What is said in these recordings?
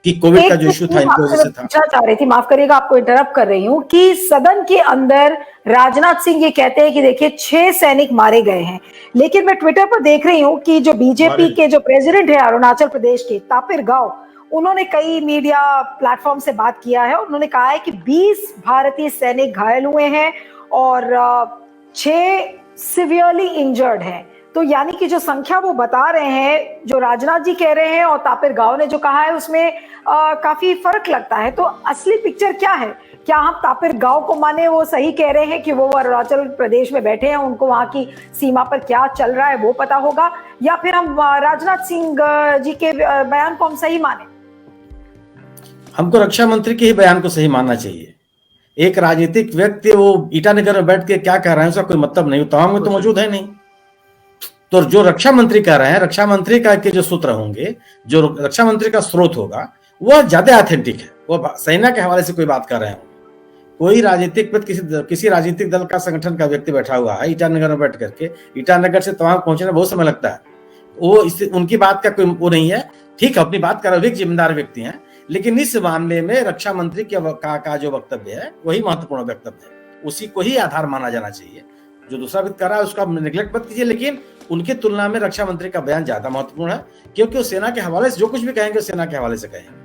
कि कोविड का जो इश्यू था इनकी वजह से था। पूछना चाह रही थी, माफ करिएगा आपको इंटरप्ट कर रही हूँ, कि सदन के अंदर राजनाथ सिंह ये कहते हैं कि देखिए 6 सैनिक मारे गए हैं, लेकिन मैं ट्विटर पर देख रही हूँ कि जो बीजेपी के जो प्रेसिडेंट है अरुणाचल प्रदेश के तापिर गाव, उन्होंने कई मीडिया प्लेटफॉर्म से बात किया है और उन्होंने कहा है कि 20 भारतीय सैनिक घायल हुए हैं और 6 सिवियरली इंजर्ड हैं। तो यानी कि जो संख्या वो बता रहे हैं, जो राजनाथ जी कह रहे हैं और तापिर गाव ने जो कहा है, उसमें काफी फर्क लगता है। तो असली पिक्चर क्या है? क्या हम तापिर गाव को माने, वो सही कह रहे हैं कि वो अरुणाचल प्रदेश में बैठे हैं, उनको वहां की सीमा पर क्या चल रहा है वो पता होगा, या फिर हम राजनाथ सिंह जी के बयान को हम सही माने? हमको रक्षा मंत्री के ही बयान को सही मानना चाहिए। एक राजनीतिक व्यक्ति वो ईटानगर में बैठ के क्या कह रहे हैं उसका कोई मतलब नहीं, तमाम में तो मौजूद है नहीं। तो जो रक्षा मंत्री कह रहे हैं, रक्षा मंत्री का के जो सूत्र होंगे, जो रक्षा मंत्री का स्रोत होगा, वह ज्यादा ऑथेंटिक है। वो सेना के हवाले से कोई बात कर रहे हैं, कोई राजनीतिक किसी राजनीतिक दल का संगठन का व्यक्ति बैठा हुआ है ईटानगर में बैठ करके, ईटानगर से तवांग पहुंचने में बहुत समय लगता है, वो उनकी बात का कोई वो नहीं है। ठीक है, अपनी बात कर रहे, जिम्मेदार व्यक्ति हैं, लेकिन इस मामले में रक्षा मंत्री का जो वक्तव्य है वही महत्वपूर्ण वक्तव्य है, उसी को ही आधार माना जाना चाहिए। जो दूसरा व्यक्ति कर रहा है उसका निगलेक्ट मत कीजिए, लेकिन उनकी तुलना में रक्षा मंत्री का बयान ज्यादा महत्वपूर्ण है, क्योंकि वो सेना के हवाले से जो कुछ भी कहेंगे सेना के हवाले से कहेंगे।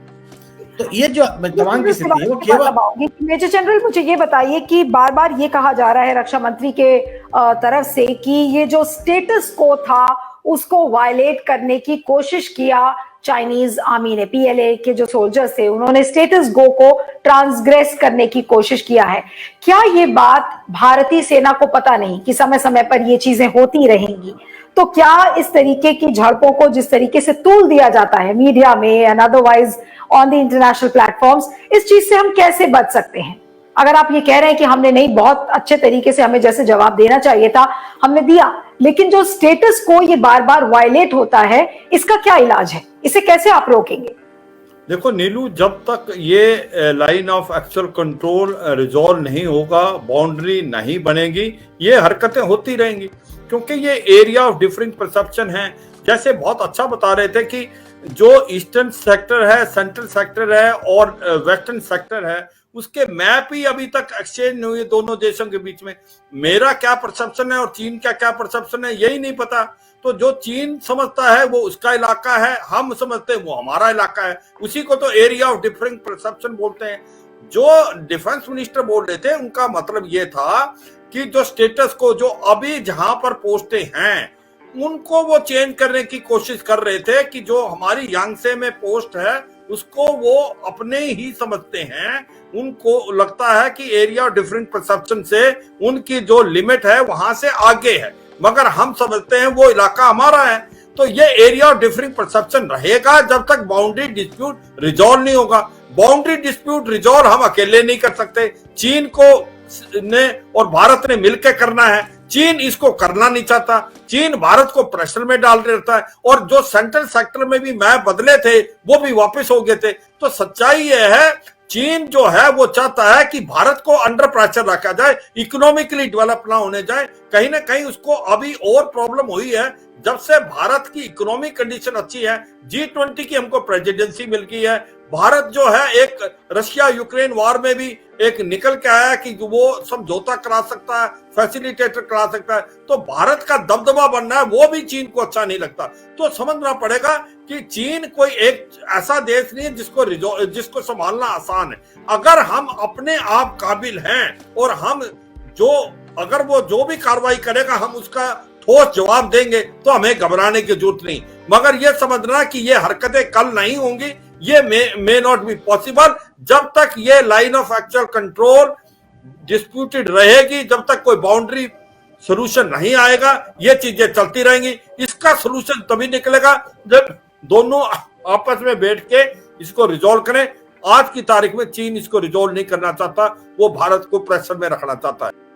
तो ये जो तवांग की स्थिति है वो केवल। मेजर जनरल, मुझे ये बताइए कि बार बार ये कहा जा रहा है रक्षा मंत्री के तरफ से कि ये जो स्टेटस को था उसको वायलेट करने की कोशिश किया चाइनीज आर्मी ने, पीएलए के जो सोल्जर्स थे उन्होंने स्टेटस गो को ट्रांसग्रेस करने की कोशिश किया है। क्या ये बात भारतीय सेना को पता नहीं कि समय समय पर ये चीजें होती रहेंगी? तो क्या इस तरीके की झड़पों को जिस तरीके से तूल दिया जाता है मीडिया में and otherwise on the international platforms, इस चीज से हम कैसे बच सकते हैं? अगर आप ये कह रहे हैं कि हमने नहीं, बहुत अच्छे तरीके से हमें जैसे जवाब देना चाहिए था हमने दिया, लेकिन जो स्टेटस को ये बार बार वायलेट होता है, इसका क्या इलाज है? इसे कैसे आप रोकेंगे? देखो नीलू, जब तक ये line of actual control resolve नहीं होगा, बाउंड्री नहीं बनेगी, ये हरकतें होती रहेंगी, क्योंकि ये एरिया ऑफ डिफरेंट परसेप्शन है। जैसे बहुत अच्छा बता रहे थे कि जो ईस्टर्न सेक्टर है, सेंट्रल सेक्टर है और वेस्टर्न सेक्टर है, उसके मैप ही अभी तक एक्सचेंज नहीं हुए दोनों देशों के बीच में। मेरा क्या परसेप्शन है और चीन का क्या परसेप्शन है यही नहीं पता। तो जो चीन समझता है वो उसका इलाका है, हम समझते हैं वो हमारा इलाका है, उसी को तो एरिया ऑफ डिफरेंट परसेप्शन बोलते हैं। जो डिफेंस मिनिस्टर बोल रहे थे उनका मतलब ये था कि जो स्टेटस को, जो अभी जहां पर पोस्टें हैं उनको वो चेंज करने की कोशिश कर रहे थे, कि जो हमारी यांगसे में पोस्ट है उसको वो अपने ही समझते हैं। उनको लगता है कि एरिया ऑफ डिफरेंट परसेप्शन से उनकी जो लिमिट है वहां से आगे है, मगर हम समझते हैं वो इलाका हमारा है। तो ये एरिया ऑफ डिफरेंट परसेप्शन रहेगा जब तक बाउंड्री डिस्प्यूट रिजॉल्व नहीं होगा। बाउंड्री डिस्प्यूट रिजॉल्व हम अकेले नहीं कर सकते, चीन को ने और भारत ने मिलकर करना है। चीन इसको करना नहीं चाहता, चीन भारत को प्रेशर में डाल रहता है, और जो सेंट्रल सेक्टर में भी मैप बदले थे वो भी वापस हो गए थे। तो सच्चाई यह है, चीन जो है वो चाहता है कि भारत को अंडर प्रेशर रखा जाए, इकोनॉमिकली डेवलप ना होने जाए। कहीं ना कहीं उसको अभी और प्रॉब्लम हुई है जब से भारत की इकोनॉमिक कंडीशन अच्छी है, G20 की हमको प्रेसिडेंसी मिल गई है, भारत जो है एक रशिया यूक्रेन वॉर में भी एक निकल के आया कि वो समझौता करा सकता है, फैसिलिटेटर करा सकता है। तो भारत का दबदबा बनना है वो भी चीन को अच्छा नहीं लगता। तो समझना पड़ेगा कि चीन कोई एक ऐसा देश नहीं है जिसको संभालना आसान है। अगर हम अपने आप काबिल हैं और हम अगर वो जो भी कार्रवाई करेगा हम उसका ठोस जवाब देंगे, तो हमें घबराने की जरूरत नहीं। मगर यह समझना कि ये हरकतें कल नहीं होंगी, ये मे नॉट बी पॉसिबल। जब तक ये line of actual control disputed रहेगी, जब तक कोई बाउंड्री सोल्यूशन नहीं आएगा, ये चीजें चलती रहेंगी। इसका सोल्यूशन तभी निकलेगा जब दोनों आपस में बैठ के इसको रिजॉल्व करें। आज की तारीख में चीन इसको रिजॉल्व नहीं करना चाहता, वो भारत को प्रेशर में रखना चाहता है।